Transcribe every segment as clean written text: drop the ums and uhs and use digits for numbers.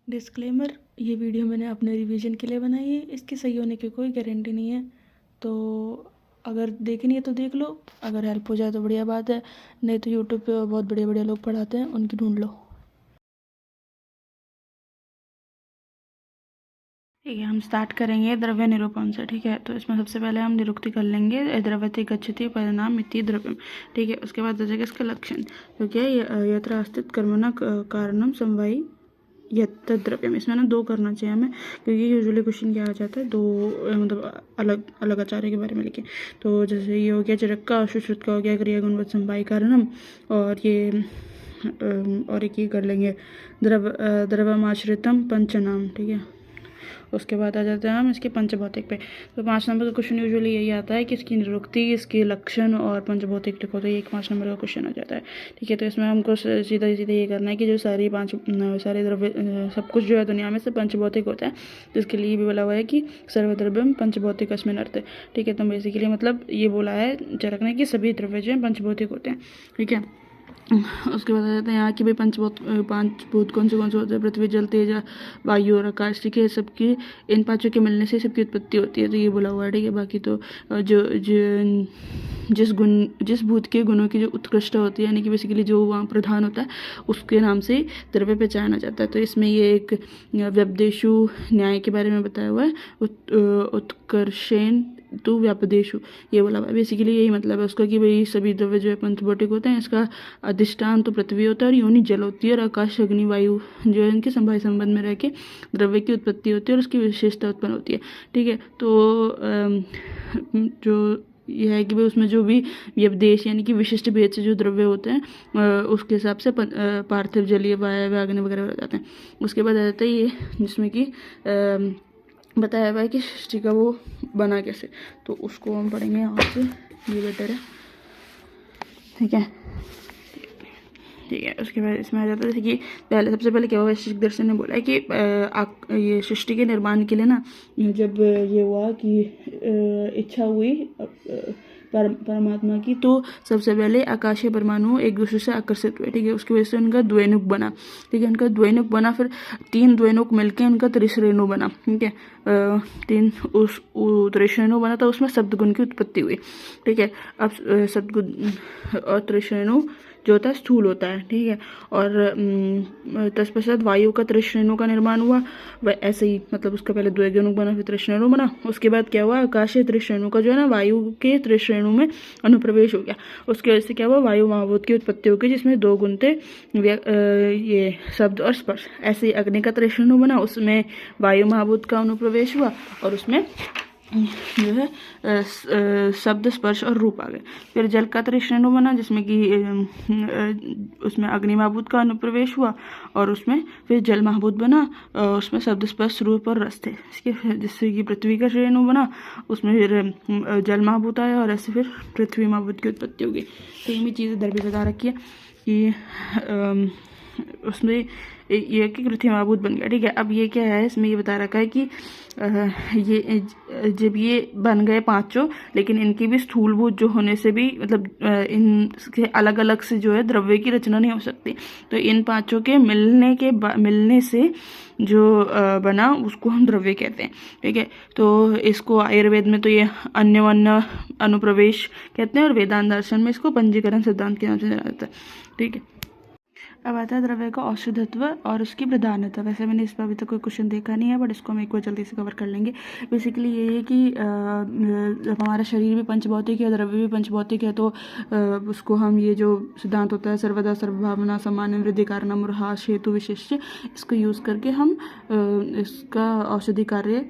Disclaimer, ये video मैंने अपने रिवीजन के लिए बनाई है, इसके सही होने की कोई गारंटी नहीं है। तो अगर देखनी है तो देख लो, अगर हेल्प हो जाए तो बढ़िया बात है, नहीं तो यूट्यूब पे बहुत बढ़िया बढ़िया लोग पढ़ाते हैं, उनकी ढूंढ लो। ठीक है, हम स्टार्ट करेंगे द्रव्य निरूपण से। ठीक है, तो इसमें सबसे पहले हम निरुक्ति कर लेंगे। द्रव्यते गच्छति परिणाम इति द्रव्यम। ठीक है, उसके बाद आ जाएगा इसका लक्षण, तो क्या है, यत्र अस्तित्व कर्मणा कारणम समवायी यत् द्रव्यम। इसमें ना दो करना चाहिए हमें, क्योंकि यूजुअली क्वेश्चन क्या आ जाता है, दो मतलब अलग अलग आचार्य के बारे में लिखे। तो जैसे ये हो गया जरक का, सुश्रुत का हो गया क्रिया गुणवत्त समवायी कारणम, और ये और एक ये कर लेंगे द्रवमाश्रितम पंचनाम। ठीक है, उसके बाद आ जाते हैं हम इसके पंचभौतिक पे। तो 5 नंबर का क्वेश्चन यूजुअली यही आता है कि इसकी निरुक्ति, इसके लक्षण और पंचभौतिक लिखो, तो ये 5 नंबर का क्वेश्चन हो जाता है। ठीक है, तो इसमें हमको सीधा सीधा ये करना है कि जो सारे द्रव्य सब कुछ जो है दुनिया में से पंचभौतिक होता है, तो इसके लिए भी बोला हुआ है कि सर्वद्रव्यम पंचभौतिक अस्मिन् अर्थे। ठीक है, तो बेसिकली मतलब ये बोला है चरक ने कि सभी द्रव्य जो है पंचभौतिक होते हैं। ठीक है, उसके बाद आ जाते हैं यहाँ की भाई पांच भूत कौन से होते हैं, पृथ्वी जल तेज वायु और आकाश। ठीक है, सबकी इन पांचों के मिलने से सबकी उत्पत्ति होती है, तो ये बोला हुआ है। ठीक है, बाकी तो जिस भूत के गुणों की जो उत्कृष्ट होती है, यानी कि बेसिकली जो वहाँ प्रधान होता है, उसके नाम से द्रव्य पहचाना जाता है। तो इसमें ये एक व्यपदेशु न्याय के बारे में बताया हुआ है, उत्कर्षेण तो व्यापदेशु, ये बोला हुआ। बेसिकली यही मतलब है उसका कि भाई सभी द्रव्य जो है पंचभौतिक होते हैं। इसका अधिष्ठान तो पृथ्वी होता है और योनि जल होती है, और आकाश अग्नि वायु जो है इनके संभाव्य संबंध में रह के द्रव्य की उत्पत्ति होती है और उसकी विशेषता उत्पन्न होती है। ठीक है, तो जो यह है कि भाई उसमें जो भी व्यपदेश यानी कि विशिष्ट भेद से जो द्रव्य होते हैं उसके हिसाब से पार्थिव जलीय वायव्य अग्नि वगैरह हो जाते हैं। उसके बाद आ जाता है ये जिसमें कि बताया हुआ है कि सृष्टि का वो बना कैसे, तो उसको हम पढ़ेंगे यहाँ से, ये बेटर है। ठीक है, ठीक है, उसके बाद इसमें आ जाता है जैसे कि पहले सबसे पहले क्या हुआ, वैश्विक दर्शन ने बोला है कि ये सृष्टि के निर्माण के लिए ना, जब ये हुआ कि इच्छा हुई परमात्मा की, तो सबसे पहले आकाशीय परमाणु एक दूसरे से आकर्षित हुए। ठीक है, उसकी वजह से उनका द्वैनुक बना। ठीक है, उनका द्वैनुक बना, फिर 3 द्वैनुक मिलके उनका त्रिश्रेणु बना। ठीक है, 3 उस त्रिश्रेणु बना, तो उसमें सप्तगुण की उत्पत्ति हुई। ठीक है, अब सप्तगुण और त्रिश्रेणु जो होता है स्थूल होता है। ठीक है, और तत्पश्चात वायु का त्रिश्रेणु का निर्माण हुआ। वह ऐसे ही मतलब उसका पहले द्विगुणिक बना, फिर त्रिश्रेणु बना। उसके बाद क्या हुआ, आकाशीय त्रिश्रेणु का जो है ना वायु के त्रिश्रेणु में अनुप्रवेश हो गया। उसकी वजह से क्या हुआ, वायु महाभूत की उत्पत्ति हो गई, जिसमें 2 गुण थे, ये शब्द और स्पर्श। ऐसे ही अग्नि का त्रिश्रेणु बना, उसमें वायु महाभूत का अनुप्रवेश हुआ, और उसमें जो है शब्द स्पर्श और रूप आ गए। फिर जल का त्रिश्रेणु बना, जिसमें कि उसमें अग्नि महाभूत का अनुप्रवेश हुआ, और उसमें फिर जल महाभूत बना, उसमें शब्द स्पर्श रूप और रस थे। इसके जिससे कि पृथ्वी का श्रेणु बना, उसमें फिर जल महाभूत आया, और ऐसे फिर पृथ्वी महाभूत की उत्पत्ति हो गई। सेम ही चीज़ इधर भी बता रखी है कि उसमें ये कि पृथ्वी महाभूत बन गया। ठीक है, अब ये क्या है, इसमें ये बता रखा है कि ये जब ये बन गए पांचों, लेकिन इनकी भी स्थूलभूत जो होने से भी मतलब इनके अलग अलग से जो है द्रव्य की रचना नहीं हो सकती। तो इन पांचों के मिलने से जो बना उसको हम द्रव्य कहते हैं। ठीक है, तो इसको आयुर्वेद में तो ये अन्योन्य अनुप्रवेश कहते हैं, और वेदांत दर्शन में इसको पंजीकरण सिद्धांत के नाम से जाना जाता है। ठीक है, अब आता है द्रव्य का औषधत्व और उसकी प्रधानता। वैसे मैंने इस पर अभी तक कोई क्वेश्चन देखा नहीं है, बट इसको हम एक बार जल्दी से कवर कर लेंगे। बेसिकली ये है कि जब हमारा शरीर भी पंचभौतिक है, द्रव्य भी पंचभौतिक है, तो उसको हम ये जो सिद्धांत होता है सर्वदा सर्वभावना सामान्य वृद्धि कारणम और हास हेतु विशिष्ट, इसको यूज़ करके हम इसका औषधि कार्य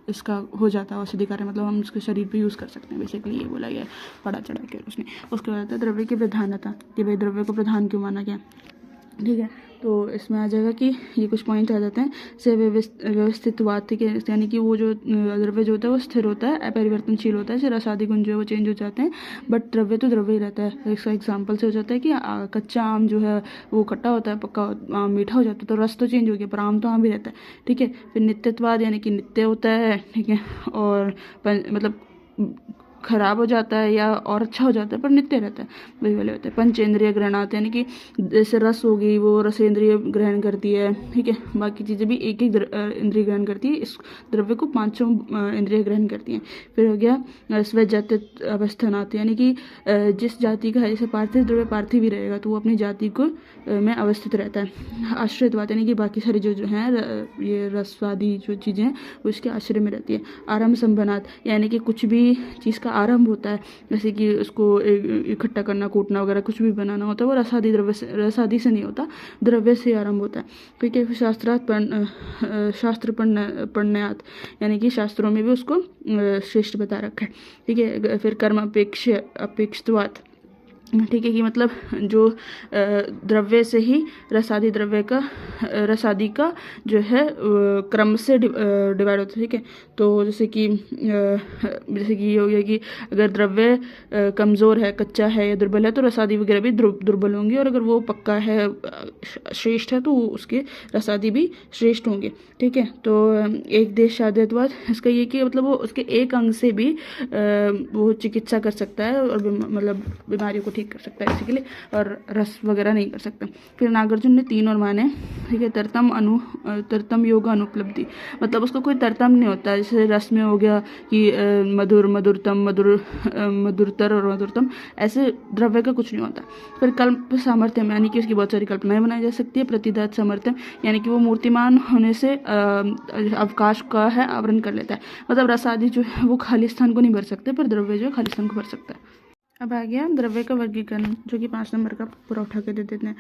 इसका हो जाता है। औषधि कार्य मतलब हम उसके शरीर पे यूज़ कर सकते हैं। बेसिकली ये बोला गया पढ़ा चढ़ा के उसने। उसके बाद आता है द्रव्य की प्रधानता, कि भाई द्रव्य को प्रधान क्यों माना गया। ठीक है, तो इसमें आ जाएगा कि ये कुछ पॉइंट आ जाते हैं, से व्यवस्थितवाद। ठीक है, यानी कि वो जो द्रव्य जो होता है वो स्थिर होता है, अपरिवर्तनशील होता है, रस आदि गुण जो है वो चेंज हो जाते हैं, बट द्रव्य तो द्रव्य ही रहता है। इसका एग्जाम्पल से हो जाता है कि कच्चा आम जो है वो खट्टा होता है, पक्का आम मीठा हो जाता है, तो रस तो चेंज हो गया, पर आम तो आम भी रहता है। ठीक है, फिर नित्यत्वाद यानी कि नित्य होता है। ठीक है, और मतलब खराब हो जाता है या और अच्छा हो जाता है, पर नित्य रहता है, वही वाले होते हैं। पंचेंद्रिय ग्रहणात यानी कि जैसे रस हो गई वो रसेंद्रिय ग्रहण करती है, ठीक है। बाकी चीज़ें भी एक एक इंद्रिय ग्रहण करती है, इस द्रव्य को पांचों इंद्रिय ग्रहण करती हैं। फिर हो गया स्वजातीय अवस्थानात यानी कि जिस जाति का है, जैसे पार्थिव द्रव्य पार्थिव ही रहेगा तो वो अपनी जाति को में अवस्थित रहता है। आश्रितवाद यानी कि बाकी सारी जो हैं ये रसवादी जो चीज़ें हैं वो इसके आश्रय में रहती है। आरंभ संबनात यानी कि कुछ भी चीज़ का आरंभ होता है, जैसे कि उसको इकट्ठा करना, कूटना वगैरह कुछ भी बनाना होता है, वो रसादी द्रव्य से, रसादी से नहीं होता, द्रव्य से आरंभ होता है। ठीक है। शास्त्र पढ़नात यानी कि शास्त्रों में भी उसको श्रेष्ठ बता रखा है। ठीक है। फिर कर्म अपेक्षितवाद, ठीक है, कि मतलब जो द्रव्य से ही रसादी द्रव्य का रसादी का जो है क्रम से डिवाइड होता है। ठीक है। तो जैसे कि ये हो गया कि अगर द्रव्य कमज़ोर है, कच्चा है या दुर्बल है तो रसादी वगैरह भी दुर्बल होंगे, और अगर वो पक्का है, श्रेष्ठ है, तो उसके रसादी भी श्रेष्ठ होंगे। ठीक है। तो एक देश शादित्वाद, इसका ये कि मतलब वो उसके एक अंग से भी वो चिकित्सा कर सकता है और मतलब बीमारियों को ठीक कर सकता है इसी के लिए, और रस वगैरह नहीं कर सकता। फिर नागार्जुन ने 3 और माने। ठीक है। तरतम योग अनुपलब्धि, मतलब उसका कोई तरतम नहीं होता, जैसे रस में हो गया कि मधुर, मधुरतम, मधुरतर और मधुरतम, ऐसे द्रव्य का कुछ नहीं होता। फिर कल्प सामर्थ्य यानी कि उसकी बहुत सारी कल्पनाएं बनाई जा सकती है। प्रतिदात सामर्थ्य यानी कि वो मूर्तिमान होने से अवकाश का है आवरण कर लेता है, मतलब रस आदि जो है वो खाली स्थान को नहीं भर सकते, पर द्रव्य जो है खाली स्थान को भर सकता है। अब आ गया द्रव्य का वर्गीकरण, जो कि 5 नंबर का पूरा उठा के दे देते हैं।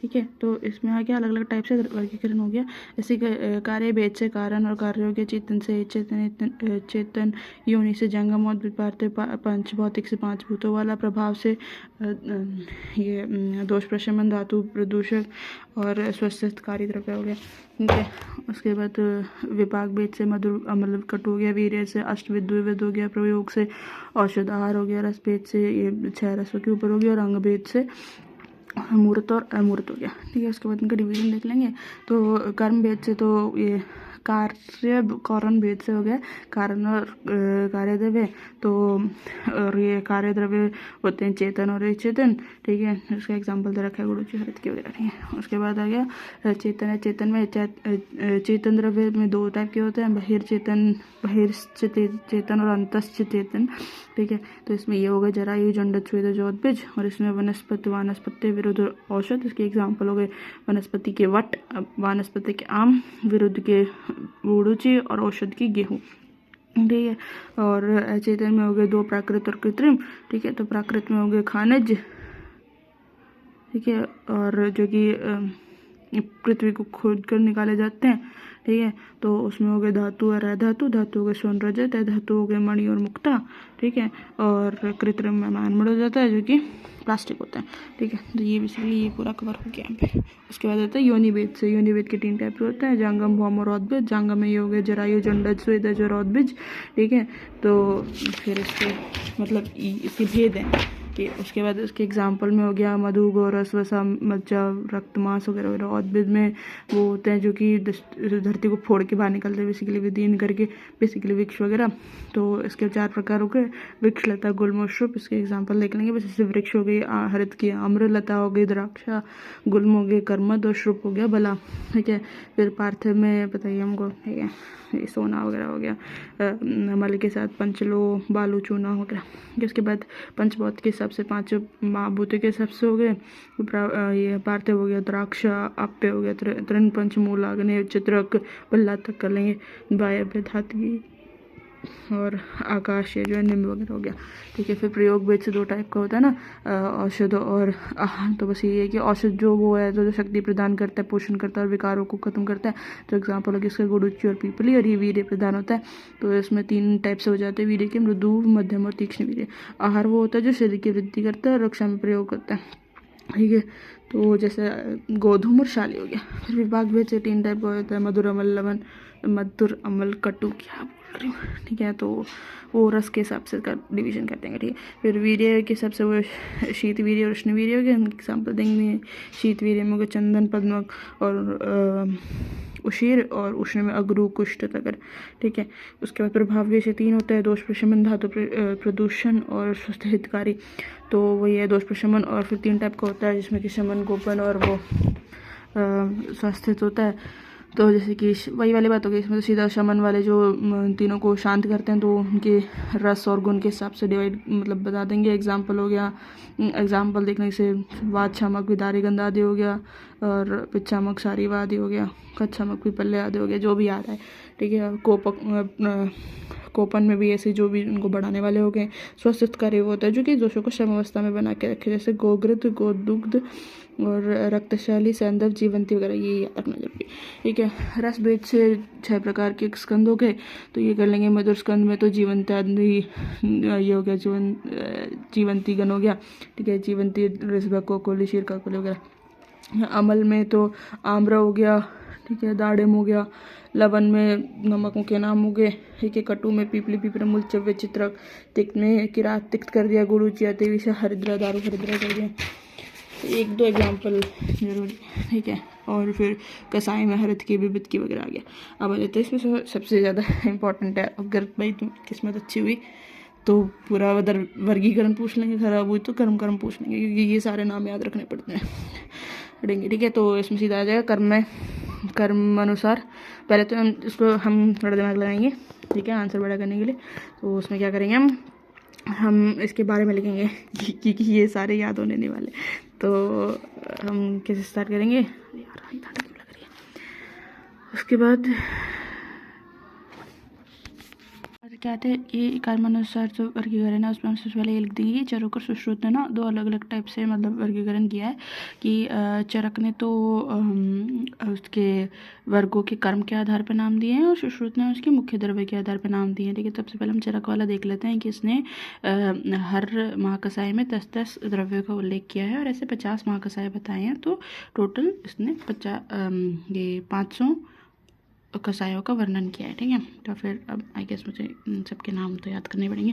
ठीक है। तो इसमें आ गया अलग अलग टाइप से वर्गीकरण हो गया। जैसे कार्य भेद से कारण, और कार्य हो गया चेतन से चेतन, योनि से जंगम, और विपार्थ पंच भौतिक से 5 भूतों वाला, प्रभाव से ये दोष प्रशमन, धातु प्रदूषक और स्वस्थकारी द्रव्य हो गया। ठीक है। उसके बाद विपाक भेद से मधुर अम्ल कटु हो गया, वीर्य से अष्टविध द्विविध हो गया, प्रयोग से औषध आहार हो गया, रस भेद से ये 6 रसों के ऊपर हो गया, और अंग भेद से मूर्त और अमूर्त हो गया। ठीक है। उसके बाद इनका डिवीजन देख लेंगे। तो कर्म भेद से तो ये कारण भेद से हो गया कारण और कार्य द्रव्य, तो और ये कार्य द्रव्य होते हैं चेतन और अचेतन। ठीक है। उसका एग्जांपल दे रखा है गुरुजी हरित के वगैरह। ठीक है। उसके बाद आ गया चेतन है। चेतन में चेतन द्रव्य में 2 टाइप के होते हैं, बहिर्चेतन और अंतश्चेतन। ठीक है। तो इसमें ये होगा जरायु, जंडत, स्वेद, जोतबीज, और इसमें वानस्पत्य विरुद्ध औषध। इसके एग्जाम्पल हो गए वनस्पति के वट, वानस्पति के आम, विरुद्ध के उड़ूची, और औषध की गेहूँ। ठीक है। और अचेतन में हो गए 2 प्राकृत और कृत्रिम। ठीक है। तो प्राकृत में हो गए खनिज, ठीक है, और जो कि पृथ्वी को खोद कर निकाले जाते हैं। ठीक है। तो उसमें हो गए धातु और अधातु, धातु हो गए स्वर्ण रजत, धातु हो गए मणि और मुक्ता। ठीक है। और कृत्रिम में मानमड़ हो जाता है जो कि प्लास्टिक होता है। ठीक है। तो ये बेसिकली ये पूरा कवर हो गया यहाँ पे। उसके बाद आता है योनि भेद से। योनि भेद के 3 टाइप के होते हैं, जांगम, भौम और औद्भिज। जांगम में ये हो गए जरायु, जंडज, स्वेदज और औद्भिज। ठीक है। तो फिर इसके मतलब इसके भेद हैं कि उसके बाद उसके एग्जाम्पल में हो गया मधु, गोरस, वसा, मज्जा, रक्त, मांस वगैरह वगैरह। औद्भिद में वो होते हैं जो कि धरती को फोड़ के बाहर निकलते हैं, बेसिकली विदीन करके, बेसिकली वृक्ष वगैरह। तो इसके 4 प्रकार हो गए, वृक्ष, लता, गुल्म और श्रुप। इसके एग्जाम्पल देख लेंगे। बस जैसे वृक्ष हो गई हरित की आम्र, लता हो गई द्राक्षा, गुल्म हो गए कर्मद, और श्रुप हो गया बला। ठीक है। फिर पार्थिव में बताइए हमको, ठीक है, ये सोना वगैरह हो गया, मल के साथ पंचलो, बालू, चूना हो गया। इसके बाद पंचभौत के हिसाब से 5 महाभूतों के हिसाब से हो गए। ये पार्थिव हो गया द्राक्षा, आप्य हो गया तृण, पंचमूल, अग्नि, चित्रक, बल्ला तक कर लेंगे, वायव्य, धातु और आकाश, ये जो है निम्न वगैरह हो गया। ठीक है। फिर प्रयोग भेद से 2 टाइप का होता है ना, औषध और आहार। तो बस ये है कि औषध जो वो है तो जो शक्ति प्रदान करता है, पोषण करता है और विकारों को खत्म करता है। तो एग्जाम्पल होगी इसका गुड़ुची और पीपली। और ये वीर्य प्रदान होता है। तो इसमें 3 टाइप से हो जाते हैं वीर्य के, मृदु, मध्यम और तीक्ष्ण वीर्य। आहार वो होता है जो शरीर की वृद्धि करता है और रक्षा में प्रयोग करता है। ठीक है। तो जैसे गोधूम और शाली हो गया। फिर विभाग भेद से 3 टाइप का होता है, मधुर, अम्ल, लवण, मधुर, अम्ल, कटु। क्या बोल रही हूँ। ठीक है। तो वो रस के हिसाब से का डिवीजन कर देंगे। ठीक है। फिर वीर्य के हिसाब से वो शीत वीर्य और उष्ण वीर्य हो गया। एग्जाम्पल देंगे शीत वीर्य में हो गया चंदन, पद्मक और उशीर और उष्ण में अगरू कुष्ठ तगर। ठीक है, उसके बाद प्रभाव भी ऐसे 3 होता है, दोष प्रशमन, धातु प्रदूषण और स्वस्थ हितकारी। तो वही है दोष प्रशमन, और फिर 3 टाइप का होता है जिसमें कि शमन, गोपन और वो स्वास्थ्य होता है। तो जैसे कि वही वाली बात हो गई, इसमें तो सीधा शमन वाले जो तीनों को शांत करते हैं तो उनके रस और गुण के हिसाब से डिवाइड मतलब बता देंगे। एग्जाम्पल हो गया, एग्जाम्पल देखने से वाद शामक विदारी गंध आदि हो गया, और पिच्छामक सारीवादी हो गया, कच्छामक विपल्य आदि हो गया, जो भी आ रहा है। ठीक है, कोपन में भी ऐसे जो भी उनको बढ़ाने वाले हो गए। स्वस्थ कार्य वो होता है जो कि दोषों को सम अवस्था में बना के रखे, जैसे गोघृत, गोदुग्ध और रक्तशाली, सैंधव, जीवंती वगैरह, ये याद रखना जरूरी। ठीक है, रस भेद से 6 प्रकार के स्कंद हो गए, तो ये कर लेंगे। मधुर स्कंद में तो जीवंती आदि ये हो गया, जीवंती गण हो गया। ठीक है, जीवंती, ऋषभ, कोकोली, शीर, काकोली वगैरह। अमल में तो आम्र हो गया। ठीक है, दाड़िम हो गया। लवण में नमकों के नाम हो गए। ठीक है, कटु में पीपली, पिपरमुल, चव्य, चित्रक। तिक्त में किरात तिक्त कर दिया, गुरु, चियाते, विषय, हरिद्रा, दारू, हरिद्रा कर दिया। 1-2 एग्जाम्पल जरूरी। ठीक है, और फिर कसाई में हरित की, विभित की वगैरह आ गया। अब लेते हैं इसमें सबसे ज़्यादा इम्पोर्टेंट है, अगर भाई तुम किस्मत अच्छी हुई तो पूरा वर्गीकरण पूछ लेंगे, खराब हुई तो कर्म पूछ लेंगे, क्योंकि ये सारे नाम याद रखने पड़ते हैं पड़ेंगे। ठीक है, तो इसमें सीधा आ जाएगा कर्म अनुसार। पहले तो हम इसको थोड़ा दिमाग लगाएंगे। ठीक है, आंसर बड़ा करने के लिए। तो उसमें क्या करेंगे, हम इसके बारे में लिखेंगे क्योंकि ये सारे याद होने नहीं वाले। तो हम कैसे स्टार्ट करेंगे यार, ठंड क्यों लग रही है। उसके बाद क्या थे, ये कर्मानुसार जो वर्गीकरण है उसमें हम सबसे पहले ये लिख देंगे। चरक और सुश्रुत ने ना 2 अलग-अलग टाइप से मतलब वर्गीकरण किया है कि चरक ने तो उसके वर्गों के कर्म के आधार पर नाम दिए हैं, और सुश्रुत ने उसके मुख्य द्रव्य के आधार पर नाम दिए हैं। ठीक है, सबसे पहले हम चरक वाला देख लेते हैं कि इसने हर महाकसाई में 10-10 द्रव्यों का उल्लेख किया है, और ऐसे 50 महाकसाई बताए हैं। तो टोटल इसने 500 कसायों का वर्णन किया है। ठीक है, तो फिर अब आई गेस मुझे सबके नाम तो याद करने पड़ेंगे।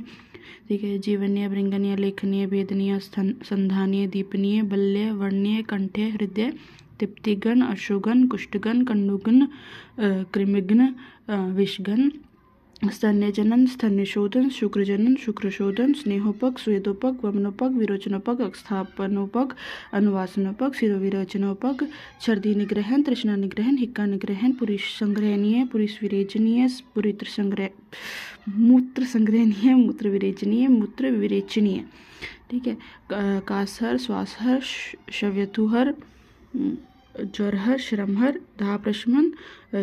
ठीक है, जीवनीय, भृंगनीय, लेखनीय, भेदनीय, संधानीय, दीपनीय, बल्य, वर्णीय, कंठ्य, हृदय, तिप्तिगण, अशुगन, कुष्ठगण, कंडुगन, कृमिगन, विषगन, स्तन्यजनन, स्तन्यशोधन, शुक्रजनन, शुक्रशोधन, स्नेहोपक, स्वेदोपक, वमनोपक, विरोचनोपक, स्थापनोपक, अनुवासनोपक, शिरोविरोचनोपक, छर्दी निग्रहण, तृष्णा निग्रहण, हिक्का निग्रहण, पुरुष संग्रहणीय, पुरुष विरेचनीय, मूत्र संग्रहणीय, मूत्र विरेचनीय, मूत्र विरेचनीय। ठीक है, कासहर, श्वासहर, शव्यतुहर, ज्वरहर, श्रमहर, दाह प्रशमन,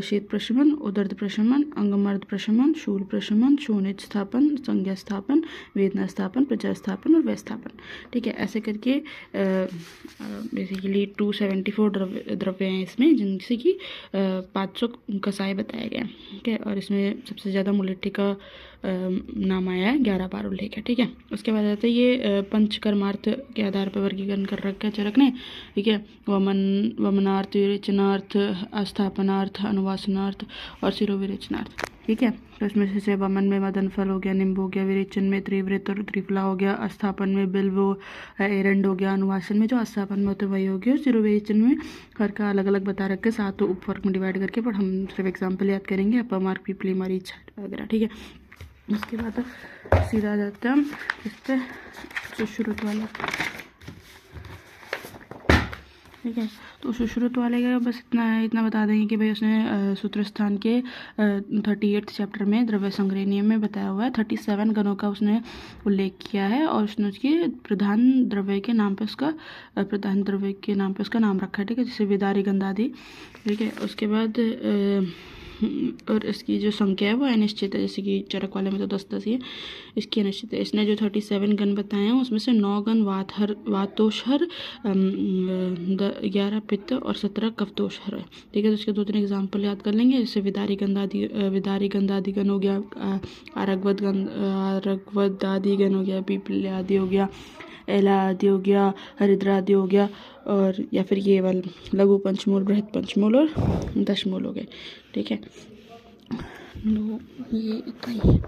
शीत प्रशमन, उदर्द प्रशमन, अंगमर्द प्रशमन, शूल प्रशमन, शोनित स्थापन, संज्ञा स्थापन, वेदना स्थापन, प्रजा स्थापन और व्यस्थापन। ठीक है, ऐसे करके बेसिकली 274 द्रव्य हैं इसमें, जिनसे कि 500 कसाय बताए गए हैं। ठीक है, और इसमें सबसे ज़्यादा मुलेठी का नाम आया है, 11 बार उल्लेख है। ठीक है, उसके बाद आता है ये पंचकर्मार्थ के आधार पर वर्गीकरण कर रखा है चरक ने। ठीक है, वमनार्थ, विरेचनार्थ, अस्थापनार्थ, अनुवासनार्थ और शिरोविरेचनार्थ। ठीक है, तो इसमें से वमन में मदन फल हो गया, निम्ब हो गया, विरेचन में त्रिवृत और त्रिफला हो गया, अस्थापन में बिल्व एरंड हो गया, अनुवासन में जो अस्थापन में होते वही हो गया, और शिरोविरेचन में हर का अलग अलग बता रखे 7 उपवर्ग में डिवाइड करके, पर हम सिर्फ एग्जाम्पल याद करेंगे, अपमार्ग, पीपली, मरीच वगैरह। ठीक है, उसके बाद सीधा आ जाते हैं हम इस पर सुश्रुत वाला। ठीक है, तो सुश्रुत वाले का बस इतना बता देंगे कि भाई उसने सूत्र स्थान के 38 चैप्टर में द्रव्य संग्रह नियम में बताया हुआ है 37 गणों का उसने उल्लेख किया है, और उसने उसके प्रधान द्रव्य के नाम पे उसका नाम रखा है। ठीक है, जैसे विदारी गंध आदि। ठीक है, उसके बाद और इसकी जो संख्या है वो अनिश्चित है, जैसे कि चरक वाले में तो 10-10 ही है, इसकी अनिश्चित है। इसने जो 37 गण बताए हैं उसमें से 9 गण वातोषहर, 11 पित्त और 17 कफतोषहर है। ठीक है, तो इसके 2-3 एग्जाम्पल याद कर लेंगे, जैसे विदारी गंध आदि गण हो गया, आरगवद आदि गण हो गया, पीपल आदि हो गया, एला आदि हो गया, हरिद्रा आदि हो गया, और या फिर ये वाला लघु पंचमूल, बृहद पंचमूल और दशमूल हो गए। ठीक है, ये इतना ही है।